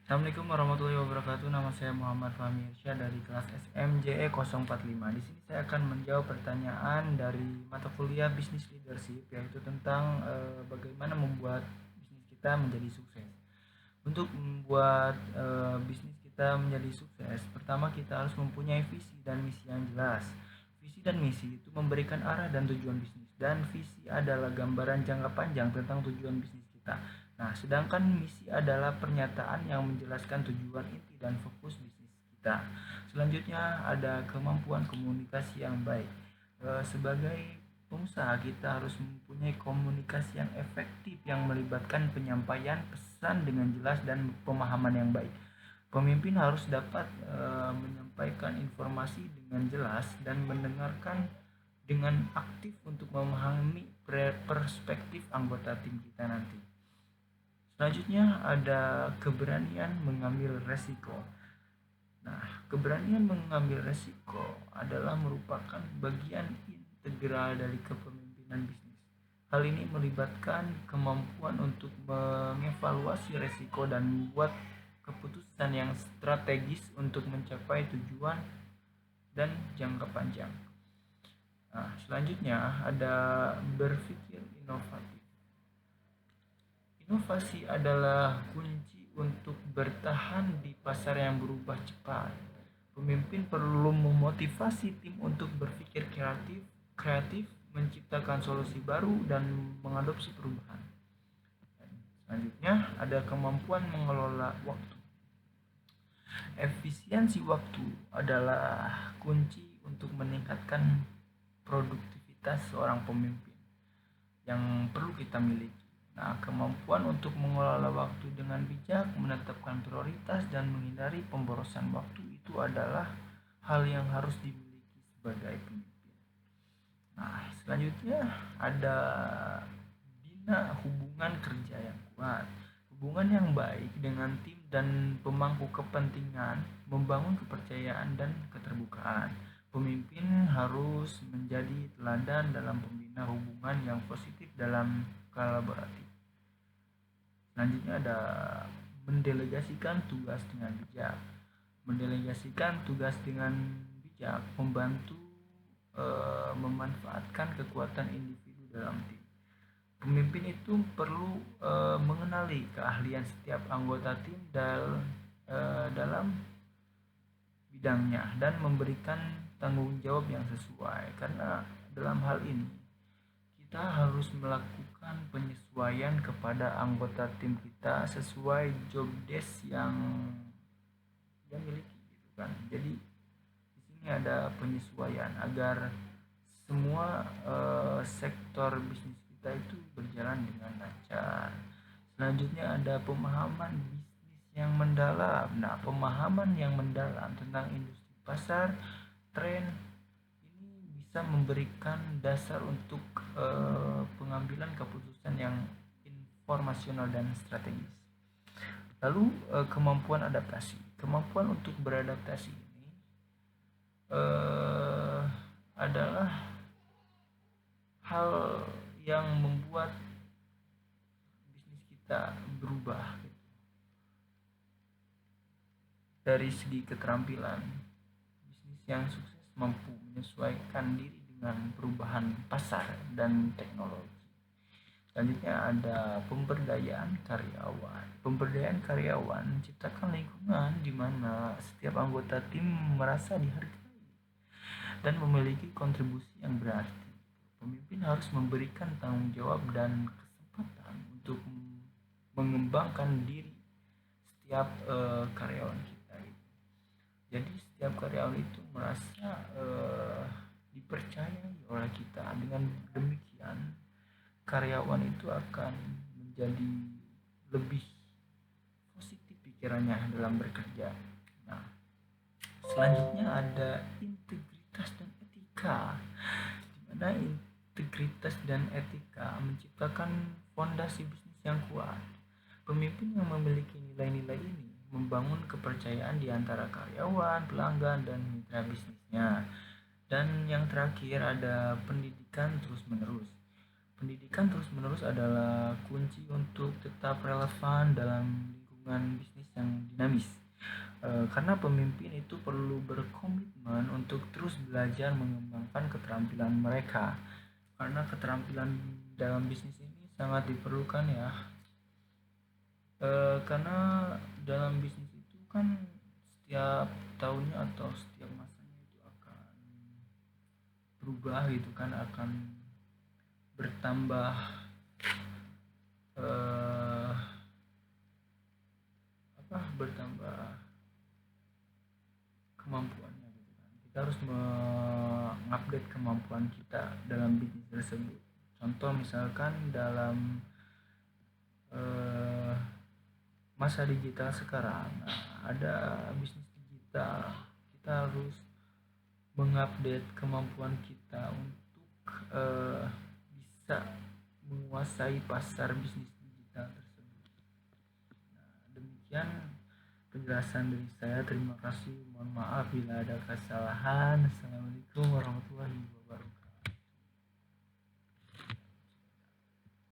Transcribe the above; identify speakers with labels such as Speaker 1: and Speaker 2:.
Speaker 1: Assalamualaikum warahmatullahi wabarakatuh. Nama saya Muhammad Fahmi Irsyad dari kelas SMJE 045. Di sini saya akan menjawab pertanyaan dari mata kuliah Business Leadership, yaitu tentang bagaimana membuat bisnis kita menjadi sukses. Untuk membuat bisnis kita menjadi sukses, pertama kita harus mempunyai visi dan misi yang jelas. Visi dan misi itu memberikan arah dan tujuan bisnis, dan visi adalah gambaran jangka panjang tentang tujuan bisnis kita. Nah, sedangkan misi adalah pernyataan yang menjelaskan tujuan inti dan fokus bisnis kita. Selanjutnya ada kemampuan komunikasi yang baik. Sebagai pengusaha kita harus mempunyai komunikasi yang efektif yang melibatkan penyampaian pesan dengan jelas dan pemahaman yang baik. Pemimpin harus dapat menyampaikan informasi dengan jelas dan mendengarkan dengan aktif untuk memahami perspektif anggota tim kita nanti. Selanjutnya ada keberanian mengambil resiko. Nah, keberanian mengambil resiko adalah merupakan bagian integral dari kepemimpinan bisnis. Hal ini melibatkan kemampuan untuk mengevaluasi resiko dan membuat keputusan yang strategis untuk mencapai tujuan dan jangka panjang. Nah, selanjutnya ada berpikir inovatif. Inovasi adalah kunci untuk bertahan di pasar yang berubah cepat. Pemimpin perlu memotivasi tim untuk berpikir kreatif, menciptakan solusi baru dan mengadopsi perubahan. Selanjutnya ada kemampuan mengelola waktu. Efisiensi waktu adalah kunci untuk meningkatkan produktivitas seorang pemimpin yang perlu kita miliki. Nah, kemampuan untuk mengelola waktu dengan bijak, menetapkan prioritas, dan menghindari pemborosan waktu itu adalah hal yang harus dimiliki sebagai pemimpin. Nah, selanjutnya ada bina hubungan kerja yang kuat. Hubungan yang baik dengan tim dan pemangku kepentingan membangun kepercayaan dan keterbukaan. Pemimpin harus menjadi teladan dalam pembina hubungan yang positif dalam kolaboratif. Selanjutnya ada mendelegasikan tugas dengan bijak. Mendelegasikan tugas dengan bijak membantu memanfaatkan kekuatan individu dalam tim. Pemimpin itu perlu mengenali keahlian setiap anggota tim dalam bidangnya dan memberikan tanggung jawab yang sesuai. Karena dalam hal ini kita harus melakukan penyesuaian kepada anggota tim kita sesuai job desk yang dia miliki, gitu kan. Jadi di sini ada penyesuaian agar semua sektor bisnis kita itu berjalan dengan lancar. Selanjutnya ada pemahaman bisnis yang mendalam. Nah, pemahaman yang mendalam tentang industri pasar, tren ini bisa memberikan dasar untuk pengambilan keputusan yang informasional dan strategis. Lalu kemampuan adaptasi. Kemampuan untuk beradaptasi ini adalah hal yang membuat bisnis kita berubah gitu. Dari segi keterampilan, bisnis yang sukses mampu menyesuaikan diri dengan perubahan pasar dan teknologi. Selanjutnya ada pemberdayaan karyawan. Pemberdayaan karyawan menciptakan lingkungan di mana setiap anggota tim merasa dihargai dan memiliki kontribusi yang berarti. Pemimpin harus memberikan tanggung jawab dan kesempatan untuk mengembangkan diri setiap karyawan kita. Jadi setiap karyawan itu merasa dipercayai oleh kita. Dengan demikian karyawan itu akan menjadi lebih positif pikirannya dalam bekerja. Nah, selanjutnya ada integritas dan etika, di mana integritas dan etika menciptakan fondasi bisnis yang kuat. Pemimpin yang memiliki nilai-nilai ini membangun kepercayaan di antara karyawan, pelanggan, dan mitra bisnisnya. Dan yang terakhir ada pendidikan terus-menerus. Pendidikan terus-menerus adalah kunci untuk tetap relevan dalam lingkungan bisnis yang dinamis. Karena pemimpin itu perlu berkomitmen untuk terus belajar mengembangkan keterampilan mereka. Karena keterampilan dalam bisnis ini sangat diperlukan ya. Karena dalam bisnis itu kan setiap tahunnya atau setiap masanya itu akan berubah gitu kan, akan bertambah eh, bertambah kemampuannya gitu kan. Kita harus mengupdate kemampuan kita dalam bisnis tersebut. Contoh misalkan dalam eh, masa digital sekarang, ada bisnis digital, kita harus mengupdate kemampuan kita untuk bisa menguasai pasar bisnis digital tersebut. Nah, demikian penjelasan dari saya. Terima kasih. Mohon maaf bila ada kesalahan. Assalamualaikum warahmatullahi wabarakatuh.